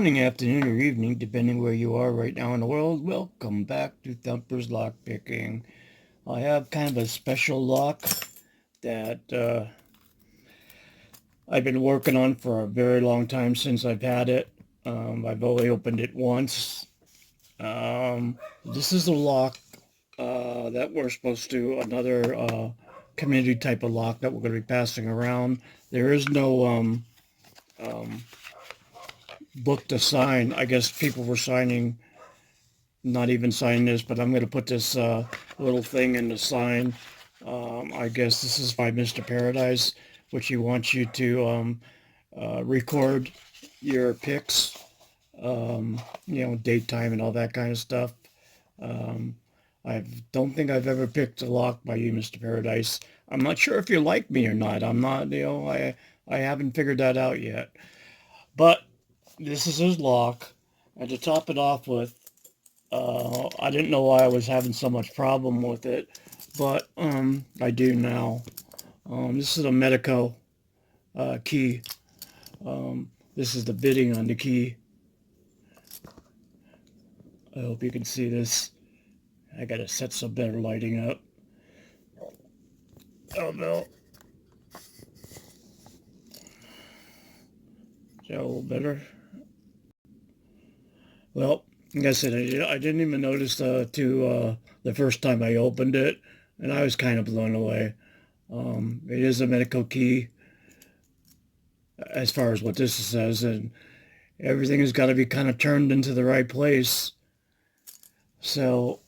morning, afternoon, or evening, depending where you are right now in the world. Welcome back to Thumper's Lock Picking. I have kind of a special lock that I've been working on for a very long time since I've had it. I've only opened it once. This is a lock that we're supposed to, another community type of lock that we're going to be passing around. There is no um, book to sign. I guess people were signing, not even signing this, but I'm going to put this little thing in the sign. I guess this is by Mr. Paradise, which he wants you to record your picks, date, time, and all that kind of stuff. Um, I don't think I've ever picked a lock by you, Mr. Paradise. I'm not sure if you like me or not. I'm not, I haven't figured that out yet. But this is his lock. And to top it off with, I didn't know why I was having so much problem with it, but I do now. This is a Medico key. This is the bitting on the key. I hope you can see this. I gotta set some better lighting up. Oh no. Is that a little better? Well, like I said, I didn't even notice the first time I opened it, and I was kind of blown away. It is a Medico key as far as what this says, and everything has got to be kind of turned into the right place. So,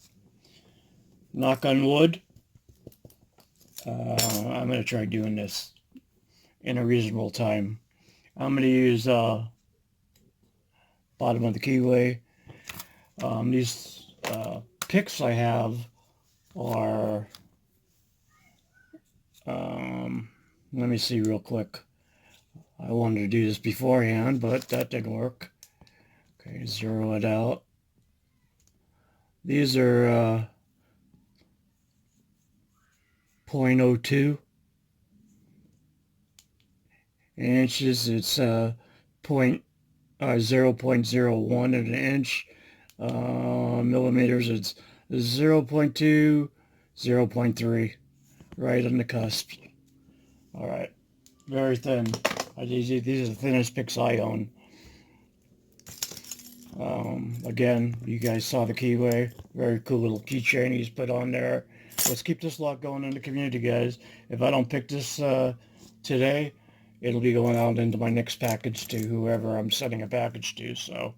knock on wood, I'm going to try doing this in a reasonable time. I'm going to use bottom of the keyway. These picks I have are, let me see real quick. I wanted to do this beforehand, but that didn't work. Okay, zero it out. These are .02 inches. It's point 0.01 of an inch. Millimeters, it's 0.2, 0.3, right on the cusp. All right, very thin. These are the thinnest picks I own. Again, you guys saw the keyway. Very cool little keychain he's put on there. Let's keep this lock going in the community, guys. If I don't pick this today, it'll be going out into my next package to whoever I'm sending a package to. So,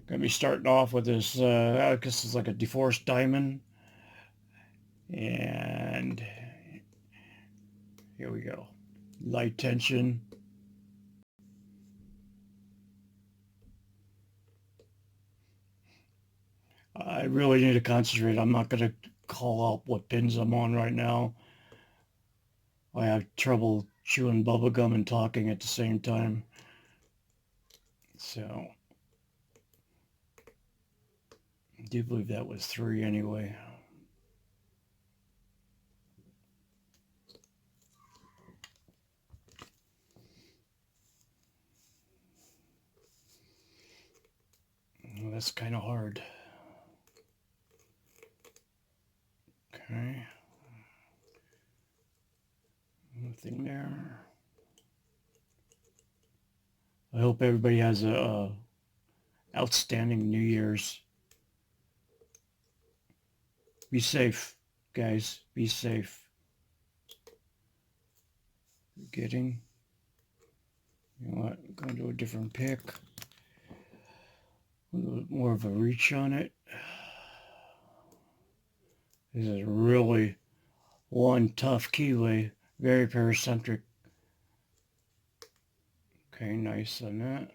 gonna be starting off with this. I guess it's like a deforced diamond, and here we go. Light tension. I really need to concentrate. I'm not gonna call out what pins I'm on right now. I have trouble chewing bubblegum and talking at the same time. So, I do believe that was 3 anyway. Well, that's kind of hard. Okay. Nothing there. I hope everybody has a outstanding New Year's. Be safe, guys. Be safe. Getting. You know what? I'm going to do a different pick. A little more of a reach on it. This is really one tough keyway. Very paracentric. Okay, nice on that.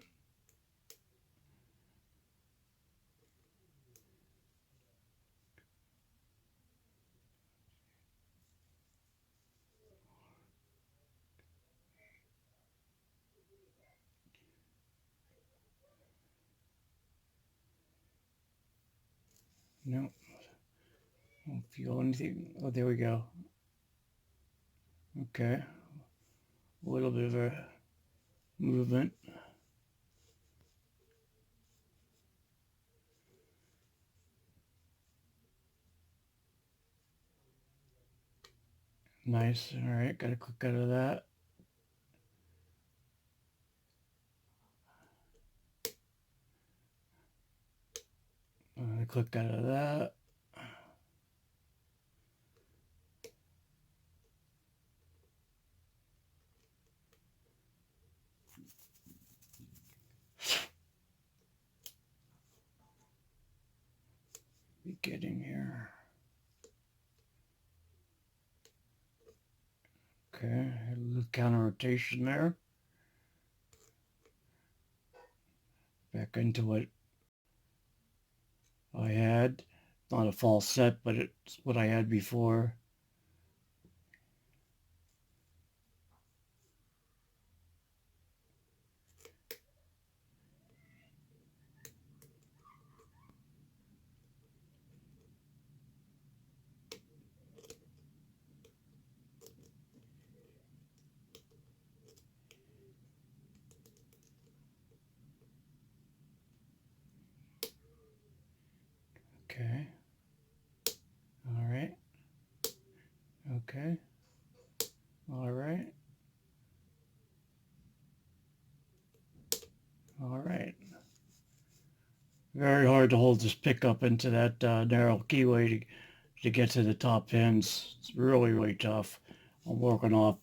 No, don't feel anything. Oh, there we go. Okay, a little bit of a movement. Nice. All right, got to click out of that. Click out of that. Be getting here. Okay, a little counter rotation there. Back into what I had. Not a false set, but it's what I had before. Okay. All right. Okay. All right. All right. Very hard to hold this pickup into that narrow keyway to get to the top pins. It's really, really tough. I'm working off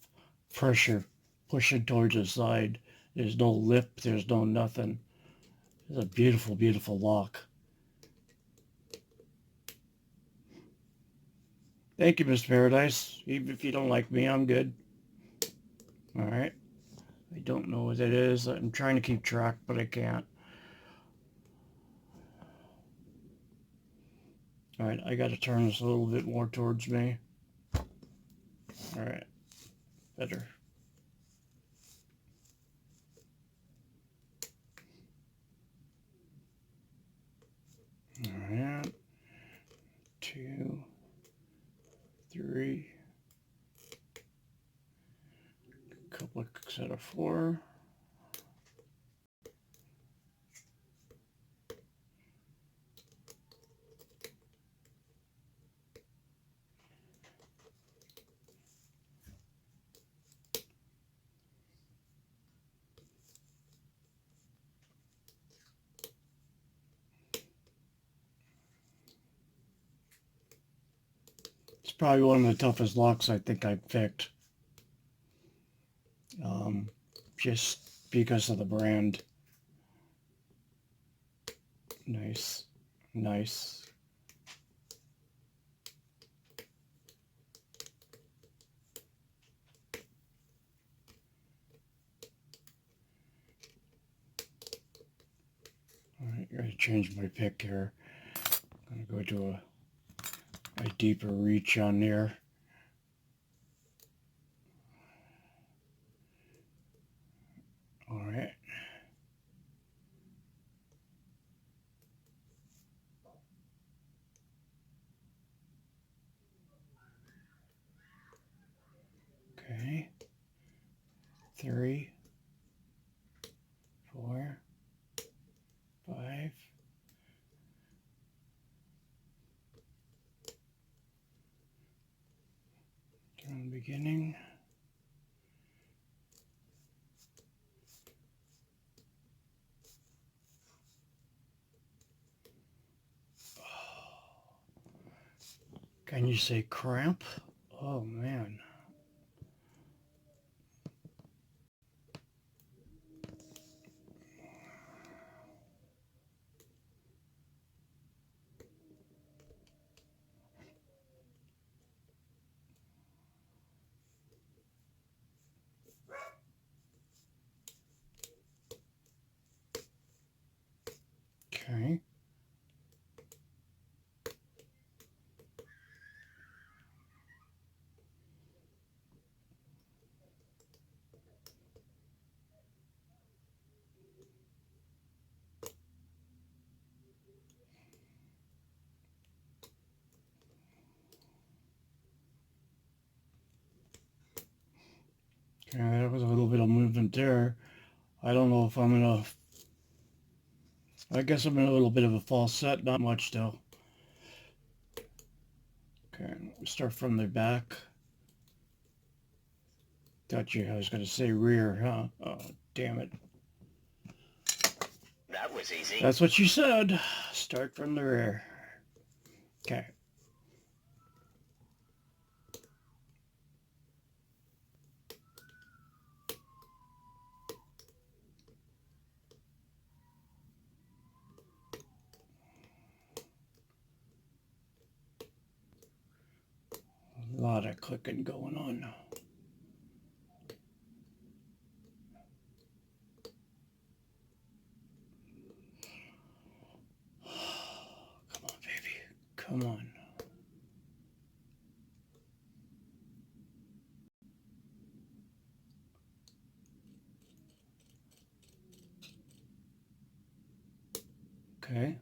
pressure, pushing towards the side. There's no lip. There's no nothing. It's a beautiful, beautiful lock. Thank you, Mr. Paradise. Even if you don't like me, I'm good. All right. I don't know what it is. I'm trying to keep track, but I can't. All right. I got to turn this a little bit more towards me. All right. Better. All right. 2, 3. Couple of set of 4. It's probably one of the toughest locks I think I've picked. Just because of the brand. Nice. Nice. All right, I gotta change my pick here. I'm gonna go to a deeper reach on there. All right. Okay. 3, 4, 5. From the beginning. Can you say cramp? Oh man. Okay. Okay, that was a little bit of movement there. I don't know if I'm gonna. I guess I'm in a little bit of a false set, not much though. Okay, start from the back. Thought I was going to say rear, huh? Oh, damn it. That was easy. That's what you said. Start from the rear. Okay. A lot of clicking going on. Come on, baby. Come on. Okay.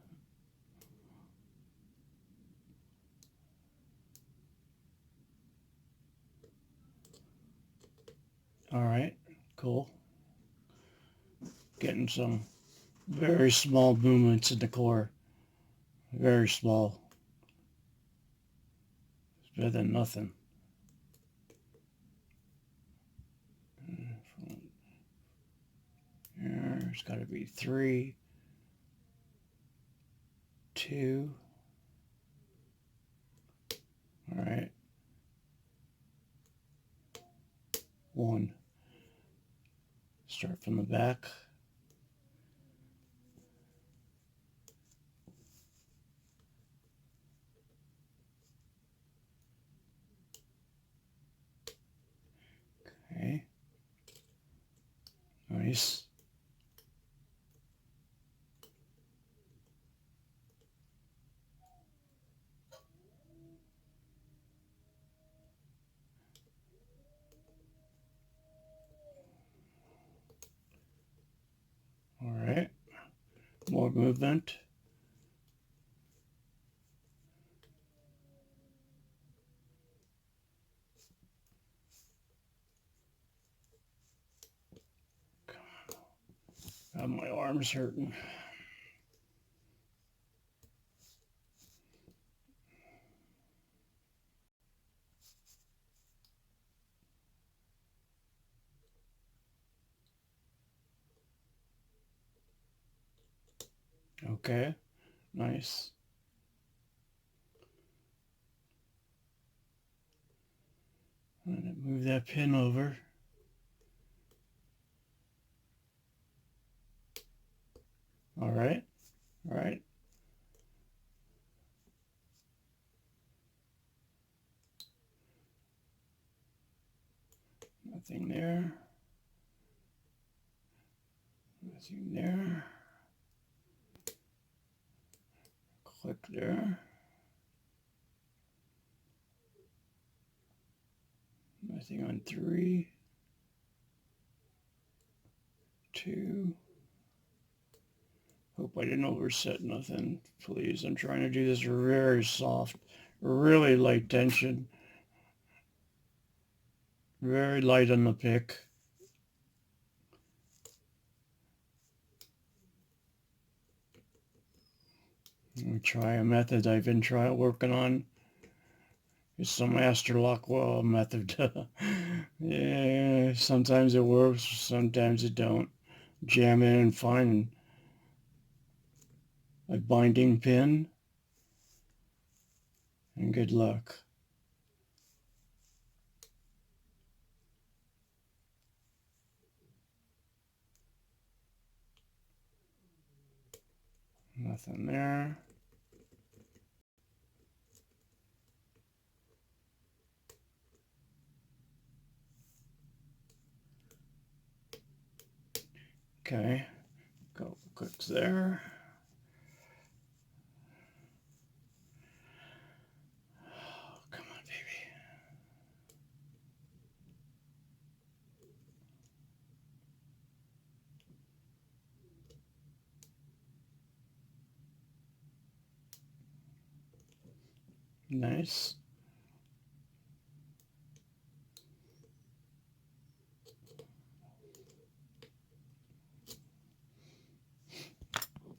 All right. Cool. Getting some very small movements in the core. Very small. It's better than nothing. There's got to be 3, 2. All right. 1. Start from the back. Okay. Nice. All right. More movement. God, my arm's hurting. Okay. Nice. I'm going to move that pin over. All right. All right. Nothing there. Nothing there. Click there. Nothing on 3, 2. Hope I didn't overset nothing. Please, I'm trying to do this very soft, really light tension. Very light on the pick. Let me try a method I've been working on. It's some Master Lockwell method. Yeah, sometimes it works, sometimes it don't. Jam in and find a binding pin, and good luck. Nothing there. Okay, go click there. Oh, come on, baby. Nice.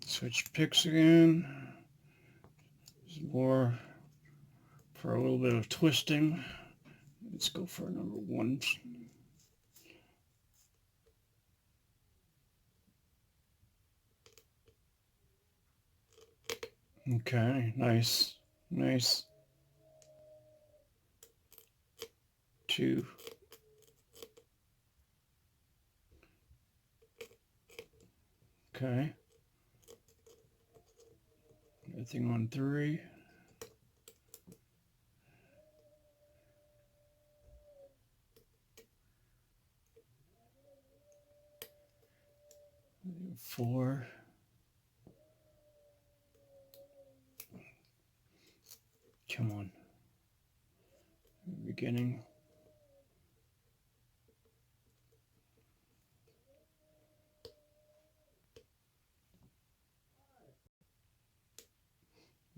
Switch picks again. There's more for a little bit of twisting. Let's go for number 1. Okay, nice, nice. 2. Okay. Everything on 3. 4. Come on. Beginning.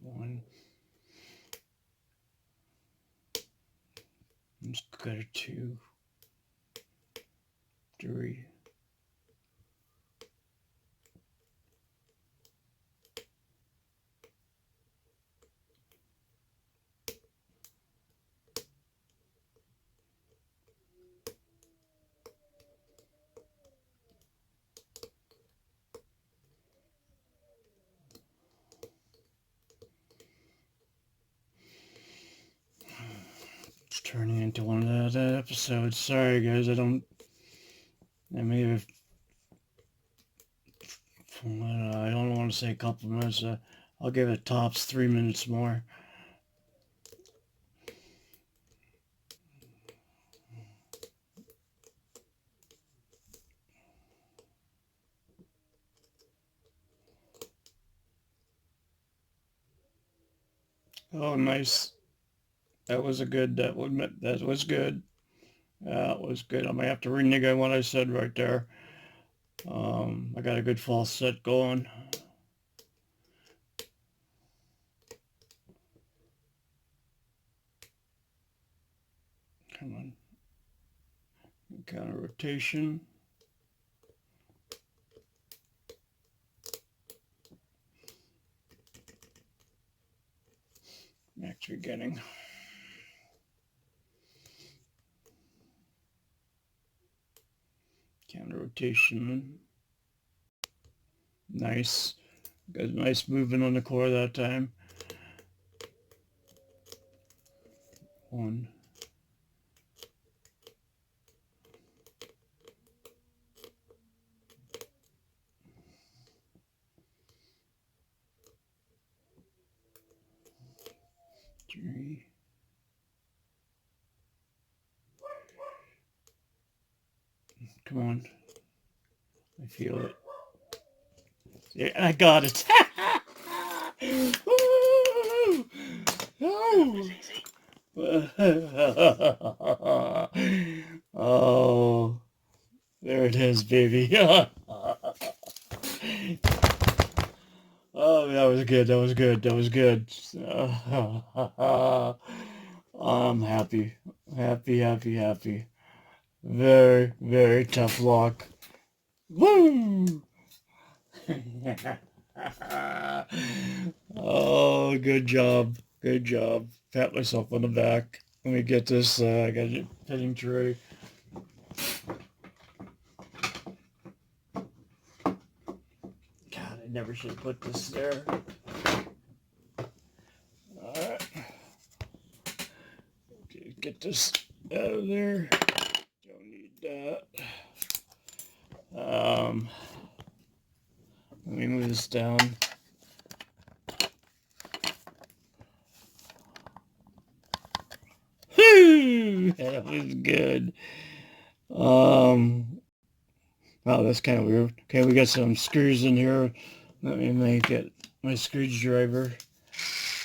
1. Let's go to 2. 3. It's turning into one of the episodes. Sorry, guys. I may have. I don't want to say a couple minutes. I'll give it tops 3 minutes more. Oh, nice. That was a good. That was good. That was good. I might have to renege what I said right there. I got a good false set going. Come on. Counter rotation. Max beginning. Counter rotation. Nice. Got a nice movement on the core that time. 1. 3. Come on. I feel it. Yeah, I got it. Oh, there it is, baby. Oh, that was good. That was good. That was good. I'm happy. Happy, happy, happy. Very, very tough luck. Woo! Oh, good job. Good job. Pat myself on the back. Let me get this. I got a petting tray. God, I never should have put this there. Alright. Okay, get this out of there. Don't need that. Let me move this down. Whew, that was good. Wow, that's kind of weird. Okay, we got some screws in here. Let me make it my screwdriver.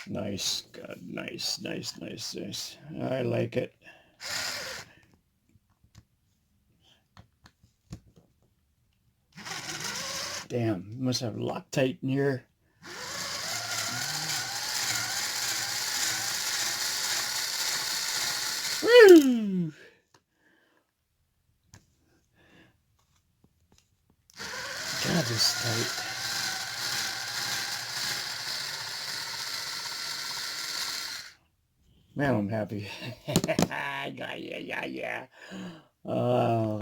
Nice, good, nice, nice, nice, nice. I like it. Damn, must have Loctite in here. Woo! God, this is tight. Man, I'm happy. Yeah.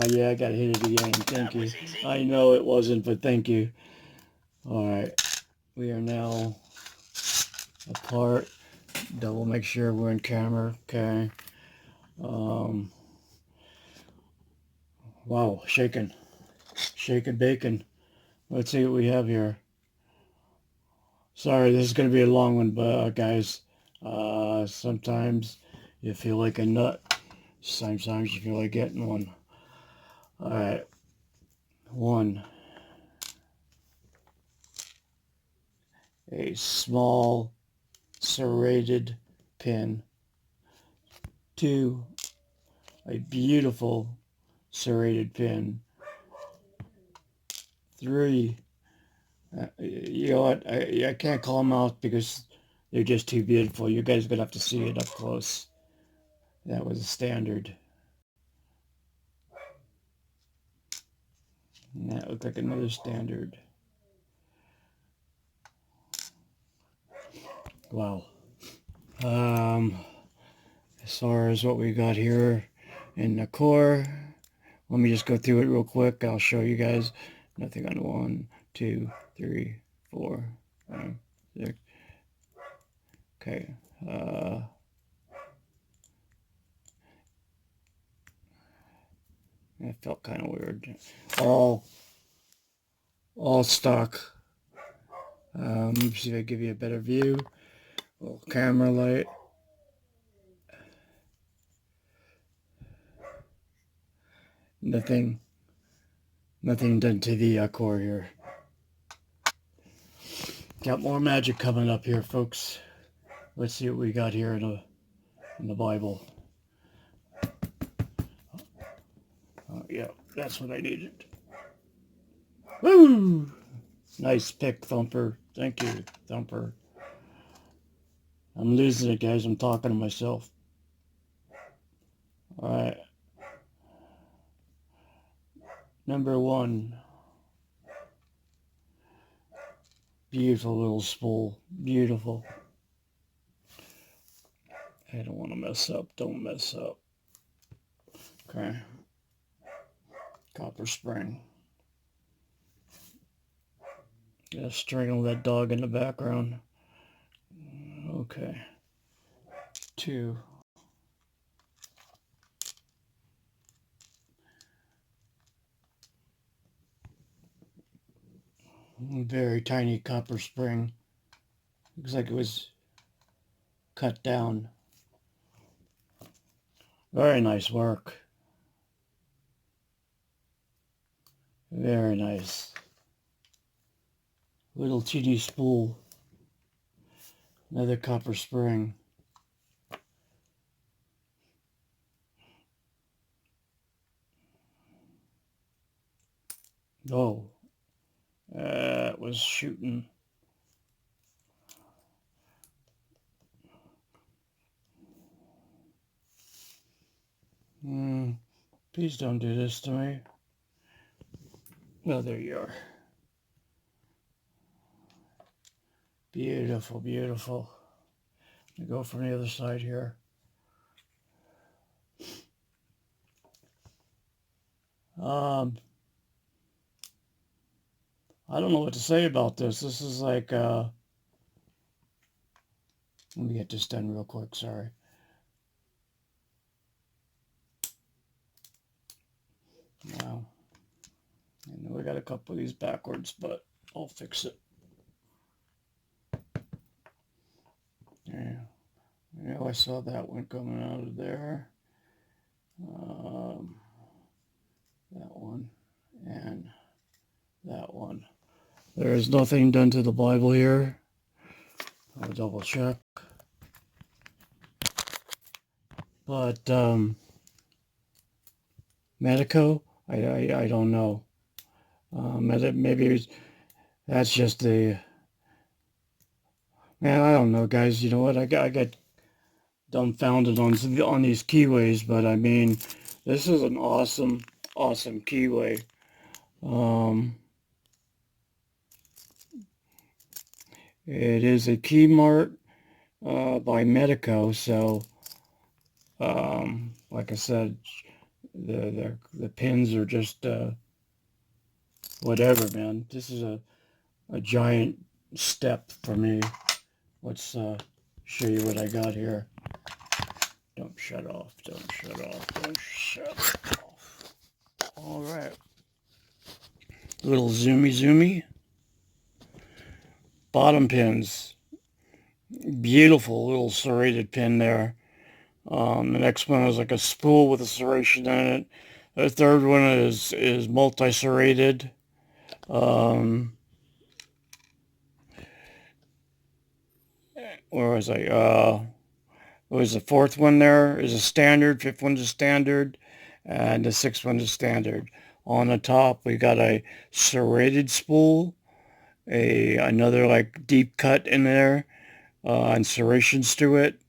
Yeah, I gotta hit it again. Thank you. I know it wasn't, but thank you. All right, we are now apart. Double make sure we're in camera. Okay. Wow, shaking bacon. Let's see what we have here. Sorry, this is going to be a long one, but guys, sometimes you feel like a nut. Sometimes you feel like getting one. All right. One, a small serrated pin. Two, a beautiful serrated pin. Three, you know what? I can't call them out because they're just too beautiful. You guys are gonna have to see it up close. That was a standard. And that looked like another standard. Wow. As far as what we got here in the core, let me just go through it real quick. I'll show you guys. Nothing on 1, 2, 3, 4, 5, 6. Okay. That felt kind of weird. All stock. Let me see if I give you a better view. A little camera light. Nothing done to the core here. Got more magic coming up here, folks. Let's see what we got here in the Bible. Yeah, that's what I needed. Woo! Nice pick, Thumper. Thank you, Thumper. I'm losing it, guys. I'm talking to myself. All right. Number 1. Beautiful little spool. Beautiful. I don't want to mess up. Don't mess up. Okay. Copper spring. Gotta strangle that dog in the background. Okay. 2. Very tiny copper spring. Looks like it was cut down. Very nice work. Very nice. Little teeny spool. Another copper spring. Oh, that was shooting. Please don't do this to me. Well, there you are. Beautiful, beautiful. Let me go from the other side here. I don't know what to say about this. This is like, let me get this done real quick, sorry. Wow. I know I got a couple of these backwards, but I'll fix it. Yeah. Yeah, I saw that one coming out of there. That one and that one. There is nothing done to the Bible here. I'll double check. But Medico, I don't know. Maybe that's just the, man, I don't know, guys. You know what? I got dumbfounded on these keyways, but I mean, this is an awesome keyway. It is a Keymart by Medico, so like I said, the pins are just whatever, man. This is a giant step for me. let's show you what I got here. Don't shut off, don't shut off, don't shut off. All right. Little zoomy. Bottom pins. Beautiful little serrated pin there. The next one is like a spool with a serration in it. The third one is multi-serrated. Where was I? Was the fourth one there is a standard, fifth one's a standard, and the sixth one's a standard. On the top, we got a serrated spool, another like deep cut in there, and serrations to it.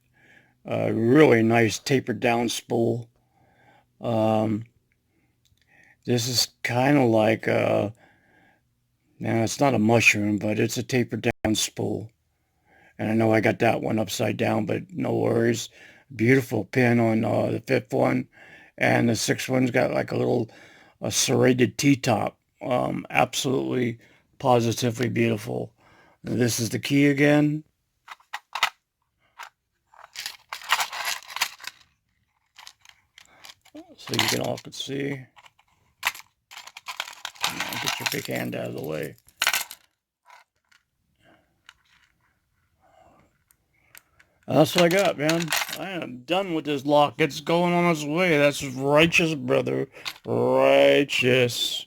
Really nice tapered down spool. This is kind of like now it's not a mushroom, but it's a tapered down spool. And I know I got that one upside down, but no worries. Beautiful pin on the fifth one. And the sixth one's got like a serrated T-top. Absolutely, positively beautiful. And this is the key again. So you can all see. Get your big hand out of the way. That's what I got, man. I am done with this lock. It's going on its way. That's righteous, brother. Righteous.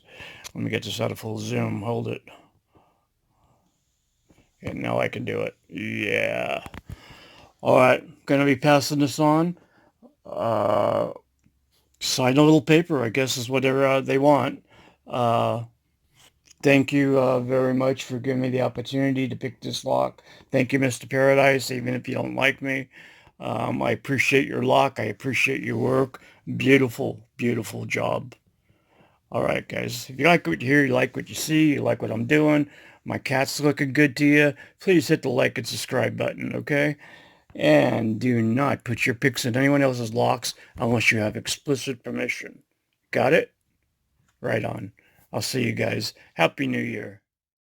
Let me get this out of full zoom. Hold it. And now I can do it. Yeah. All right. Gonna be passing this on. Sign a little paper, I guess, is whatever they want. Thank you very much for giving me the opportunity to pick this lock. Thank you, Mr. Paradise, even if you don't like me. I appreciate your lock. I appreciate your work. Beautiful, beautiful job. All right, guys. If you like what you hear, you like what you see, you like what I'm doing, my cat's looking good to you, please hit the like and subscribe button, okay? And do not put your pics in anyone else's locks unless you have explicit permission. Got it? Right on. I'll see you guys. Happy New Year.